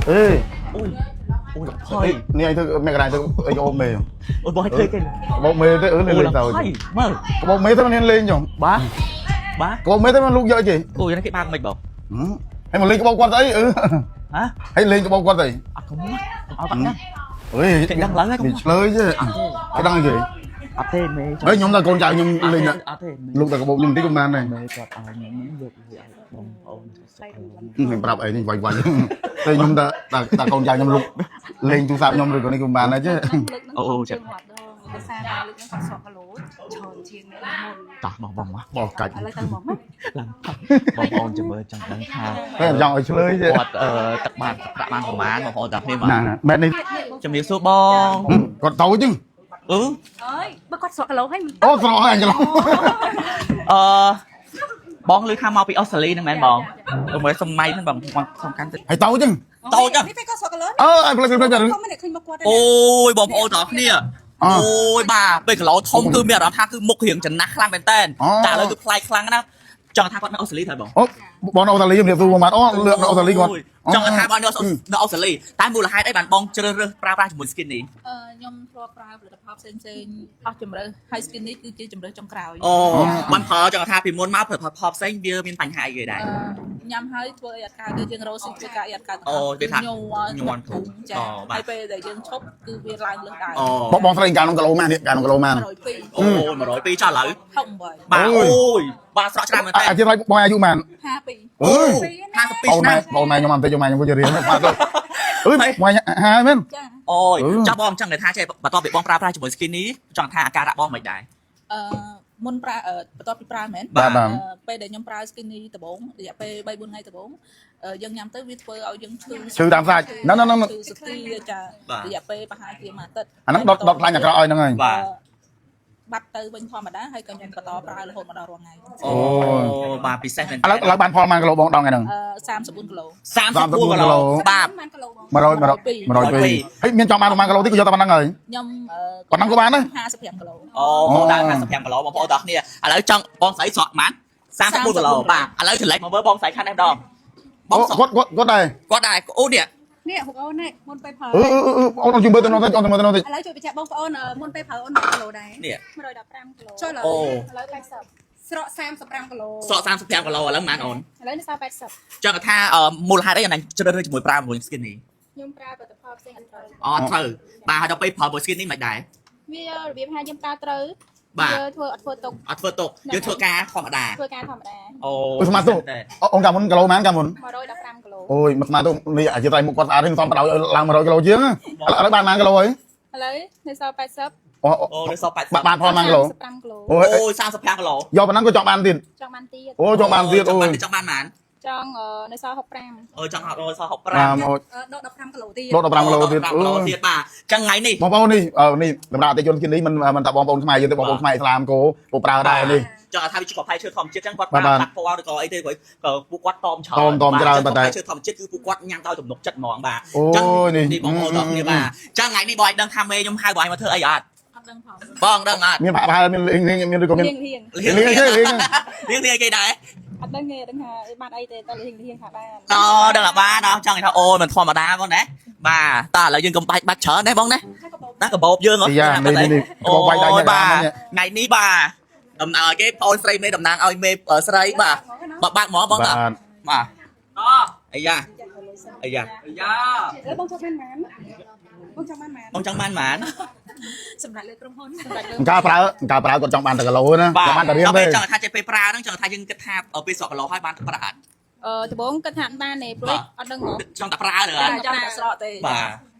ê ôi ôi là ê phơi nè anh thưa mẹ cái này thưa anh ôm mê ôi bò chơi cái bông mê thế lên ôi lên là tàu phơi mơ bông mê thế nó lên nhở bá bông mê thế nó lúc dậy chị ôi nó cái băng mày bảo hay mà lên cái bông quạt đấy hả hay lên cái bông quạt đấy không muốn áo bạn nhá ơi cái đăng lớn không lời chứ cái đăng gì tên mày đấy nhóm ta con trai nhưng lên nè lúc ta có bông nhưng tí công an này mày còn ai muốn được thì ai bông ôn mình bắt ấy thì vay vay đây nhóm ta con trai nhóm lúc lên chú sạp nhóm rồi còn đi công an này chứ ô chắc cái xa này lực nó sọt cái lỗ tròn chiên này tỏ bong bong quá bỏ cạch lấy tay mỏng làm bong ôn chừng mơ chẳng đáng tha thế là giỏi chơi chứ tập bàn của má bong ôn tập thêm mà nè mẹ đi chừng miếng số bong còn tàu chứ ơi bác quát sọt cái lỗ hay mình ô rõ anh cho bong lưới tham mau bị Australia nè mẹ bong rồi mới xong may nó bằng xong cắn hay tàu chứ tàu chứไม่ก็สอดกันเลย anh phảiเขาไม่ได้ขึ้นมากวาด โอ้ยบอมโอ้ต่อเนี่ยโอ้ยบ้าเป็นกับเราทงคือเมียเราท่าคือมุกเหียงจะนักคลั่งเป็นเต้นจ่าเลยคือพลายคลั่งนะจังท่าก็นักออสเตรเลียเถอะบอก ô bọn Âu Tây Liêm thì tôi mà ô lượng Âu Tây Liêm còn จังท่าบอลนักออสเตรเลียแต่มูลค่าได้บันบองเจริญปลาจมูกสกินนี้ ខ្ញុំធ្លាប់ប្រើផលិតផលផ្សេងអស់ជំរឿ high skin នេះគឺជាជំរឿចុងក្រោយ โอ้มันพอจังท่าปีมุนมาเผื่อพอเส้นเบียร์มีปัญหาอยู่ได้ ញ៉ាំហើយធ្វើឲ្យអត់កើតគឺយើងរស់ស៊ីធ្វើការអត់កើត អូវាថា ញ័រចាហើយពេលដែលយើងឈប់គឺវាឡើងលើសដែរ bọn Sri Lanka nó cả lô man thiệt cả nó cả lô man 102 โอ้ยมาร้อยปีจ้าเลย 68 บ้าโอ้ยบ้าสระชนะมันเต้ à chưa thấy bao nhiêu man 52 ơi 50 ปี bầu นะ này nhưng mà tôi cho mày nhưng mà chưa riêng ơi ngoài hai bên ចា โอ้ยจ้าบอมจังเลยท่าใช่บัตรเบียบองปลาจมูกสกินนี้จังท่าอาการะบอมไม่ได้ មុនប្រើបន្ទាប់ពីប្រើមែន បាទ ពេលដែលខ្ញុំប្រើ skin នេះដំបូងរយៈពេល3 4ថ្ងៃដំបូងយើងញ៉ាំទៅវាធ្វើឲ្យយើងឈឺ ឈឺតាមសាច់nó ឈឺស្ទីចារយៈពេលប្រហែលជាមួយអាទិត្យ anh nó đọt lại nhà cọហ្នឹងហើយ បាទ បាត់ទៅវិញធម្មតាហើយក៏ខ្ញុំបន្តប្រើរហូតមកដល់រាល់ថ្ងៃ អូបាទពិសេសមែន ឥឡូវបានផលបានគីឡូបងដងហ្នឹង 34គីឡូ 34គីឡូបាទ បានគីឡូបង 100ហើយមានចង់បានប្រហែលគីឡូទីក៏យកតែប៉ុណ្្នឹងហើយ ខ្ញុំ ប៉ុណ្ណឹងក៏បានដែរ 55គីឡូ អូដាក់55គីឡូបងប្អូនទាំងគ្នាឥឡូវចង់បងស្រីស្រក់ប៉ុន្មាន34គីឡូបាទឥឡូវចម្លែកមកមើលបងស្រីខាងនេះម្ដងបងស្រក់ គាត់ដែរ គាត់ដែរអូនេះ នេះបងប្អូននេះមុនពេលប្រើ អូនជួយមើលទៅនោះទៅអូនទៅមើលទៅនោះទៅ ឥឡូវជួយបញ្ជាក់បងប្អូនមុនពេលប្រើអូន100គីឡូដែរ នេះ 115គីឡូចុះឥឡូវ80ស្រក35គីឡូ ស្រក់35គីឡូឥឡូវប៉ុន្មានអូន ឥឡូវនេះសល់80 ចង់ថាមូលហេតុអីយ៉ាងណាជ្រើសរើសជាមួយប្រើមួយ skin នេះ ខ្ញុំប្រើផលិតផលផ្សេងអត់ត្រូវ អូត្រូវបាទហើយដល់ពេលប្រើមួយ skin នេះមិនដែរ វារបៀបថាខ្ញុំប្រើត្រូវ បាទ យើងធ្វើអត់ធ្វើទុក អត់ធ្វើទុកយើងធ្វើការធម្មតា ធ្វើការធម្មតា អូ អូស្មាតទៅអូនកាមុនគីឡូប៉ុន្មានកាមុន 115គីឡូ អូយមកស្មាតទៅនេះអាជាត្រៃមុខគាត់ស្អាតហ្នឹងសំបដៅឡើង100គីឡូជាងឥឡូវបានប៉ុន្មានគីឡូហើយ ឥឡូវនៅសល់80 អូនេះសល់80 បានផលប៉ុន្មានគីឡូ 35គីឡូ អូ អូយ35គីឡូ យកប៉ុណ្ណឹងក៏ចង់បានទៀត ចង់បានទៀត អូចង់បានទៀតអូយ ចង់បានប៉ុន្មាន ចង់នៅសល់65 អូចង់អត់សល់65 អូយ ដក15គីឡូទៀត ដក15គីឡូទៀត គីឡូទៀតបាទចឹងថ្ងៃនេះ បងប្អូននេះនេះតម្រាប់អតិជនជាតិនេះមិនតែបងប្អូនខ្មែរយើងទេបងប្អូនខ្មែរឥស្លាមគោពុកប្រើដែរនេះ ចង់ថាវាជាកផៃឈើធម្មជាតិចឹងគាត់ប្រើបាត់ពណ៌ឬក៏អីទេព្រោះពួកគាត់តមច្រើន តមច្រើនប៉ុន្តែ ឈើធម្មជាតិគឺពួកគាត់ញ៉ាំដោយទំនុកចិត្តហ្មងបាទ អូយនេះ នេះបងប្អូនទាំងគ្នាបាទចឹងថ្ងៃនេះបងឲ្យដឹងថាមេខ្ញុំហៅបងឲ្យមកធ្វើអីអត់ អត់ដឹងផង បងដឹងអត់ មានប្រហែលមានឬក៏មាន រៀង រៀងគេដែរ អត់ដឹងទេដឹងថាបានអីទេតរៀងថាបាន ដឹងថាបានដល់ចង់ថាអូយមិនធម្មតាបងណាបាទតើឥឡូវយើងកុំបាច់បាត់ច្រើនទេបងណាណាកបោបយើងហ៎ យ៉ានេះកបោបវាយដៃនេះ បាទថ្ងៃនេះបាទតំណាងឲ្យគេប្អូនស្រីមេតំណាងឲ្យមេស្រីបាទបាក់ហ្មងបងតាបាទអាយ៉ាអាយ៉ាអាយ៉ា បងចង់បានម៉ានបងចង់បានម៉ាន បងចង់បានហ្មង សម្រាប់លើក្រុមហ៊ុនសម្រាប់លើ ការប្រើគាត់ចង់បានតែគីឡូណាចង់បានតែរៀងទេ ចង់ថាចេះពេលប្រើហ្នឹងចង់ថាយើងគិតថាពេលស្រកគីឡូហើយបានប្រើអត់ ដំបងគិតថាបានទេព្រោះអត់ដឹងហ្មង ចង់តែប្រើឬអត់ ចង់តែស្រកទេ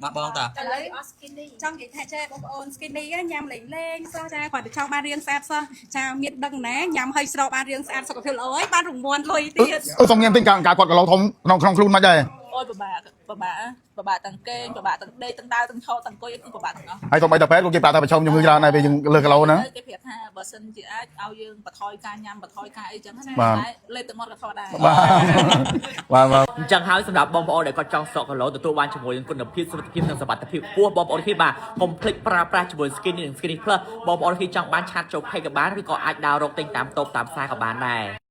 បាទបងតា ឥឡូវអស់ skin នេះចង់និយាយថាចេះបងប្អូន skin នេះញ៉ាំលេងសោះចាគាត់ទៅចង់បានរាងស្អាតសោះចាមានដឹងណាញ៉ាំឲ្យស្រកបានរាងស្អាតសុខភាពល្អហើយបានរង្វាន់លុយទៀត អូសុំញ៉ាំទិញការគាត់គីឡូធំក្នុងខ្លួនមិនដែរ អូយពិបាកទាំងគេងពិបាកទាំងដេកទាំងដើរទាំងឈរទាំងអង្គុយគឺពិបាកទាំងអស់ ហើយសូម្បីតែពេទ្យក៏គេប្រាប់ថាប្រឈមជំងឺច្រើនដែរពេលយើងលើគីឡូហ្នឹង គេប្រាប់ថាបើសិនជាអាចឲ្យយើងបន្ថយការញ៉ាំបន្ថយការអីចឹងណា បាទ តែលេបទៅមាត់ក៏ធម្មតា បាទ អញ្ចឹងហើយសម្រាប់បងប្អូនដែលគាត់ចង់ស្រកគីឡូទទួលបានជាមួយនឹងគុណភាពសុខភាពនិងសុវត្ថិភាពខ្ពស់បងប្អូនគេបាទកុំភ្លេចប្រើប្រាស់ជាមួយ skin និង skin plus បងប្អូនគេចង់បានឆាតចូល page ក៏បានឬក៏អាចដើររកទិញតាមតូបតាមផ្សារក៏បានដែរ